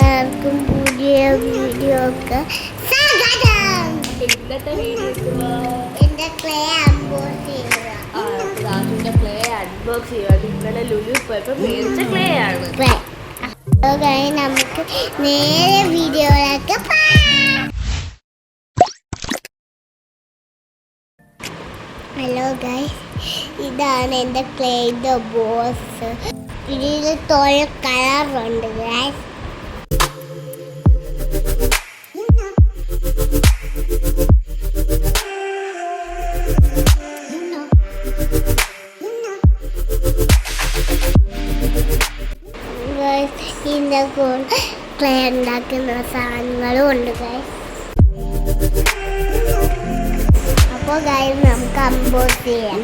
എല്ലാവർക്കും പുതിയ വീഡിയോക്ക് സ്വാഗതം. ഇന്നത്തെ വീഡിയോ എന്റെ ക്ലേ അൺബോക്സ് ചെയ്യുക. ക്ലേ അൺബോക്സ് ചെയ്യുക. ഇന്നലെ ലുലു പോയപ്പോൾ മേടിച്ച ക്ലേ ആണ്. നമുക്ക് നേരെ വീഡിയോയിലേക്ക് പോകാം. ഹലോ ഗൈസ്, ഇതാണ് എൻ്റെ ക്ലേയുടെ ബോക്സ്. ഇതിൽ തോയ കളറുണ്ട് ഗൈസ്. ഇതിൻ്റെ കൂടെ ക്ലേ ഉണ്ടാക്കുന്ന സാധനങ്ങളും ഉണ്ട് ഗൈസ്. അപ്പോൾ ഗൈസ് നമുക്ക് അൺബോക്സ് ചെയ്യാം.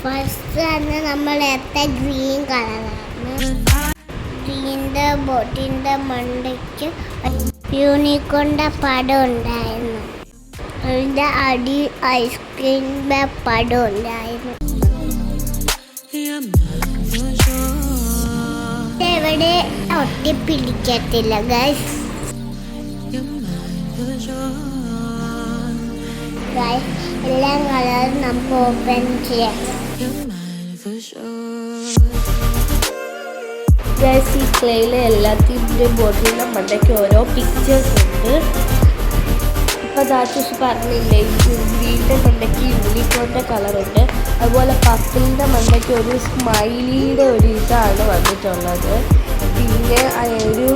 ഫസ്റ്റ് തന്നെ നമ്മൾ എടുത്ത ഗ്രീൻ കളറാണ്. ഗ്രീൻ്റെ ബോട്ടിൻ്റെ മണ്ടയ്ക്ക് യൂണിക്കോണിൻ്റെ പടം ഉണ്ടായിരുന്നു. അതിൻ്റെ അടി ഐസ്ക്രീമിൻ്റെ പടം ഉണ്ടായിരുന്നു. എവിടെ ഒട്ടിപ്പിടിക്കത്തില്ല ഗൈസ്. ഗൈസ് എല്ലാ കളറും നമുക്ക് ഓപ്പൺ ചെയ്യാം. ഗൈസ്, ഈ ക്ലേയിലെ എല്ലാത്തിൻ്റെ ബോട്ടിലിൻ്റെ മണ്ടയ്ക്ക് ഓരോ പിക്ചേഴ്സ് ഉണ്ട്. ഇപ്പോൾ ദാച്ചൂസ് പറഞ്ഞില്ലേ, ഗ്രീൻ്റെ മണ്ടയ്ക്ക് യൂണിക്കോണിൻ്റെ കളറുണ്ട്. അതുപോലെ പർപ്പിളിൻ്റെ മണ്ടയ്ക്ക് ഒരു സ്മൈലിയുടെ ഒരു ഇതാണ് വന്നിട്ടുള്ളത്. പിന്നെ ഒരു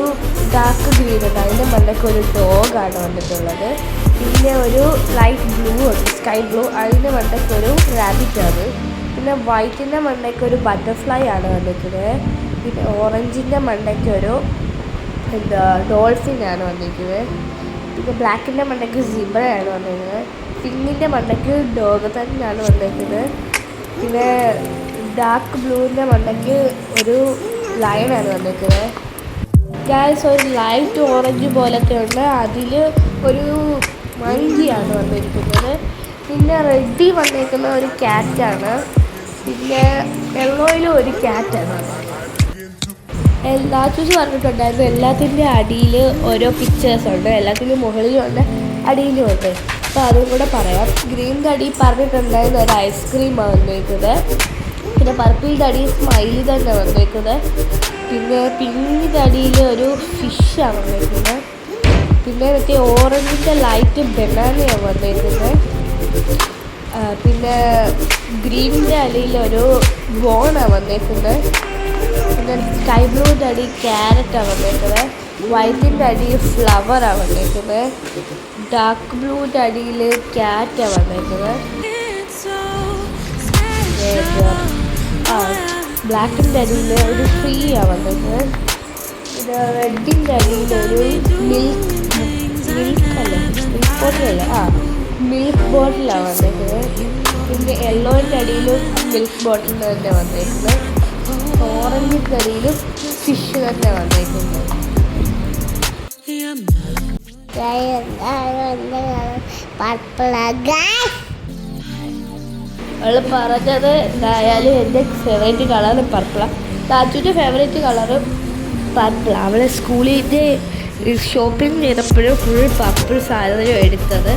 ഡാർക്ക് ഗ്രീൻ ഉണ്ട്, അതിൻ്റെ മണ്ടയ്ക്ക് ഒരു ഡോഗാണ് വന്നിട്ടുള്ളത്. പിന്നെ ഒരു ലൈറ്റ് ബ്ലൂ ഉണ്ട്, സ്കൈ ബ്ലൂ, അതിൻ്റെ മണ്ടയ്ക്ക് ഒരു റാബിറ്റാണ്. പിന്നെ വൈറ്റിൻ്റെ മണ്ടയ്ക്ക് ഒരു ബട്ടർഫ്ലൈ ആണ് വന്നിരിക്കുന്നത്. പിന്നെ ഓറഞ്ചിൻ്റെ മണ്ടയ്ക്ക് ഒരു ഡോൾഫിനാണ് വന്നിരിക്കുന്നത്. പിന്നെ ബ്ലാക്കിൻ്റെ മണ്ടയ്ക്ക് സിബ്രയാണ് വന്നിരിക്കുന്നത്. പിങ്കിൻ്റെ മണ്ടയ്ക്ക് ഡോഗ് തന്നെയാണ് വന്നിരിക്കുന്നത്. പിന്നെ ഡാർക്ക് ബ്ലൂവിൻ്റെ മണ്ടയ്ക്ക് ഒരു ലയണാണ് വന്നിരിക്കുന്നത്. ഗൈസ്, ഒരു ലൈറ്റ് ഓറഞ്ച് പോലത്തെ ഉണ്ട്, അതിൽ ഒരു മങ്കിയാണ് വന്നിരിക്കുന്നത്. പിന്നെ റെഡിൽ വന്നിരിക്കുന്ന ഒരു ക്യാറ്റാണ്. പിന്നെ യെല്ലോയിലും ഒരു ക്യാറ്റാണ്. ദാച്ചൂസ് പറഞ്ഞിട്ടുണ്ടായിരുന്നു എല്ലാത്തിൻ്റെ അടിയിൽ ഓരോ പിക്ചേഴ്സ് ഉണ്ട്, എല്ലാത്തിൻ്റെ മുകളിലും ഉണ്ട്, അടിയിലും ഉണ്ട്. അപ്പോൾ അതും കൂടെ പറയാം. ഗ്രീൻ്റെ അടി പറഞ്ഞിട്ടുണ്ടായിരുന്ന ഒരു ഐസ്ക്രീമാണ് വന്നിരിക്കുന്നത്. പിന്നെ പർപ്പിളിൻ്റെ അടിയിൽ സ്മൈലി തന്നെ വന്നിരിക്കുന്നത്. പിന്നെ പിങ്കിൻ്റെ അടിയിൽ ഒരു ഫിഷാണ് വന്നിരിക്കുന്നത്. പിന്നെ മറ്റേ ഓറഞ്ചിൻ്റെ ലൈറ്റ് ബനാനയാണ് വന്നിരിക്കുന്നത്. പിന്നെ ഗ്രീനിൻ്റെ അടിയിൽ ഒരു ബോണാണ് വന്നിരിക്കുന്നത്. പിന്നെ സ്കൈ ബ്ലൂവിൻ്റെ അടി ക്യാരറ്റാണ് വന്നിരിക്കുന്നത്. വൈറ്റിൻ്റെ അടിയിൽ ഫ്ലവറാണ് വന്നിരിക്കുന്നത്. ഡാർക്ക് ബ്ലൂവിൻ്റെ അടിയിൽ ക്യാറ്റാണ് വന്നിരിക്കുന്നത്. ബ്ലാക്കിൻ്റെ അടിയിൽ ഒരു ട്രീയാണ് വന്നിരിക്കുന്നത്. പിന്നെ റെഡിൻ്റെ അടിയിൽ ഒരു മിൽക്ക് ബോട്ടിലാണ് വന്നിരിക്കുന്നത്. പിന്നെ യെല്ലോൻ്റെ അടിയിലും മിൽക്ക് ബോട്ടിൽ തന്നെ വന്നിരിക്കുന്നത്. ഓറഞ്ചിൻ്റെ അടിയിലും ഫിഷ് തന്നെ വന്നിരിക്കുന്നത്. അവൾ പറഞ്ഞത് എന്തായാലും എൻ്റെ ഫേവറേറ്റ് കളർ പർപ്പിളാണ്. താജുവിൻ്റെ ഫേവറേറ്റ് കളറ് പർപ്പിളാണ്. അവളെ സ്കൂളിൻ്റെ ഷോപ്പിംഗ് ചെയ്തപ്പോഴും ഫുൾ പർപ്പിൾ സാധനം എടുത്തത്.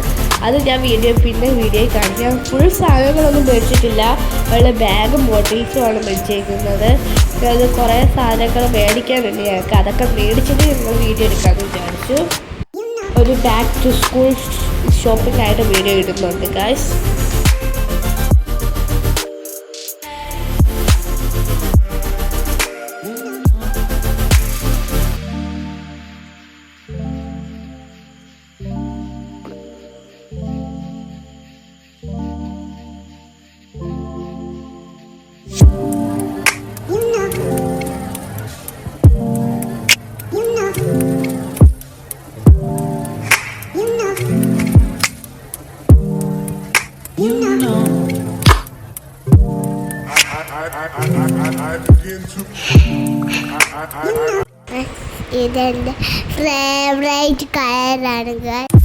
അത് ഞാൻ വീഡിയോയിൽ കാണിച്ചു. ഞാൻ ഫുൾ സാധനങ്ങളൊന്നും മേടിച്ചിട്ടില്ല. അവളുടെ ബാഗും ബോട്ടിൽസുമാണ് മേടിച്ചേക്കുന്നത്. അത് കുറേ സാധനങ്ങൾ മേടിക്കാനുണ്ട് ഞങ്ങൾക്ക്. അതൊക്കെ മേടിച്ചിട്ട് ഞങ്ങൾ വീഡിയോ എടുക്കാമെന്ന് വിചാരിച്ചു. ഒരു ബാക്ക് ടു സ്കൂൾ ഷോപ്പിംഗ് ആയിട്ട് വീഡിയോ ഇടുന്നുണ്ട് ഗൈസ്. ഇതെൻ്റെ ഫേവറേറ്റ് കളറാണ് ഗൈസ്.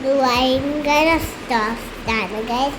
ഇത് ഭയങ്കര സോഫ്റ്റാണ് guys.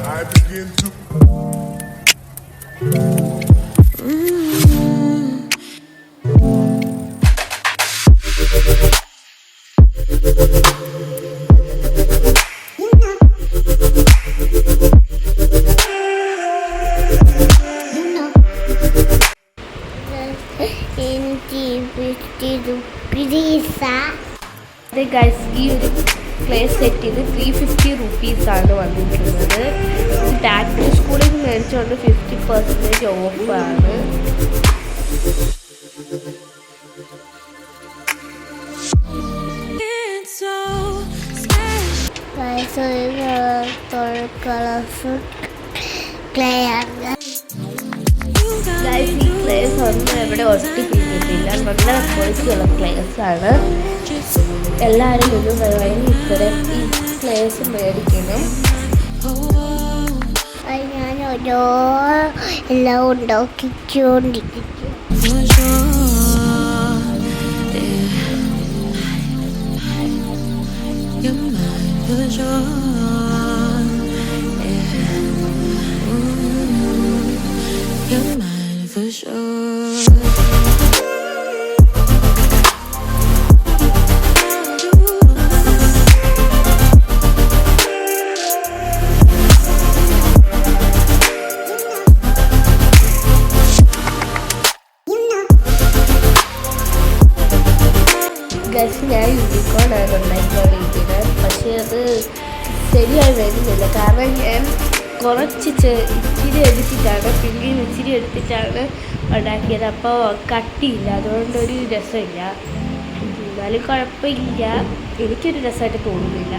I begin to guys ഈ ഒരു ക്ലേ സെറ്റിന് 350 റുപ്പീസാണ് വന്നിരിക്കുന്നത്. ടാറ്റു സ്കൂളിൽ നിന്ന് മേടിച്ചുകൊണ്ട് 50% ഓഫാണ്. കളർഫുൾ ക്ലേ ആണ്. ഗൈസ് ഈ ക്ലേസ് ഒന്നും എവിടെ ഒട്ടിപ്പിടിക്കുന്നില്ല, നല്ല ക്വാളിറ്റിയുള്ള ക്ലേസ് ആണ്. എല്ലാവരും ഇത് ഇത്തരം ഈ ക്ലേസ് മേടിക്കണം. ഞാൻ ഓരോ എല്ലാം ഉണ്ടാക്കിക്കൊണ്ടിരിക്കും. ഞാൻ യൂണിക്കോണാണ് ഉണ്ടാക്കിക്കൊണ്ടിരിക്കുന്നത്. പക്ഷേ അത് ശരിയായി വരുന്നില്ല. കാരണം ഞാൻ കുറച്ച് ഇച്ചിരി എടുത്തിട്ടാണ്, പിന്നെയും ഇച്ചിരി എടുത്തിട്ടാണ് ഉണ്ടാക്കിയത്. അപ്പോൾ കട്ടിയില്ല, അതുകൊണ്ടൊരു രസമില്ല. എന്നാലും കുഴപ്പമില്ല, എനിക്കൊരു രസമായിട്ട് തോന്നുന്നില്ല.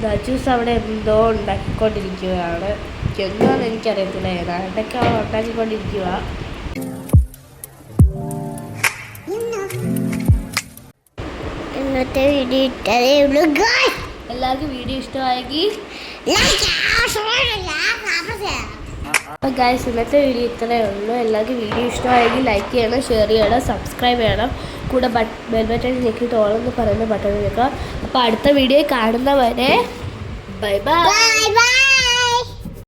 ദാജൂസ് അവിടെ എന്തോ ഉണ്ടാക്കിക്കൊണ്ടിരിക്കുകയാണ്. എന്താണെന്ന് എനിക്കറിയത്തില്ല, ഏതാണ്ടൊക്കെ ഉണ്ടാക്കിക്കൊണ്ടിരിക്കുക. ഇന്നത്തെ വീഡിയോ ഇട്ടതേ ഉള്ളൂ ഗൈസ്. എല്ലാവർക്കും വീഡിയോ ഇഷ്ടമായെങ്കിൽ അപ്പോൾ ഗൈസ് ഇന്നത്തെ വീഡിയോ ഇത്രയേ ഉള്ളൂ. എല്ലാവർക്കും വീഡിയോ ഇഷ്ടമായെങ്കിൽ ലൈക്ക് ചെയ്യണം, ഷെയർ ചെയ്യണം, സബ്സ്ക്രൈബ് ചെയ്യണം. കൂടെ ബെൽ ബട്ടൺ ഞെക്കിയിട്ട് ഓളെന്ന് പറയുന്ന ബട്ടൺ ഞെക്കുക. അപ്പോൾ അടുത്ത വീഡിയോ കാണുന്നവരെ ബൈ ബൈ.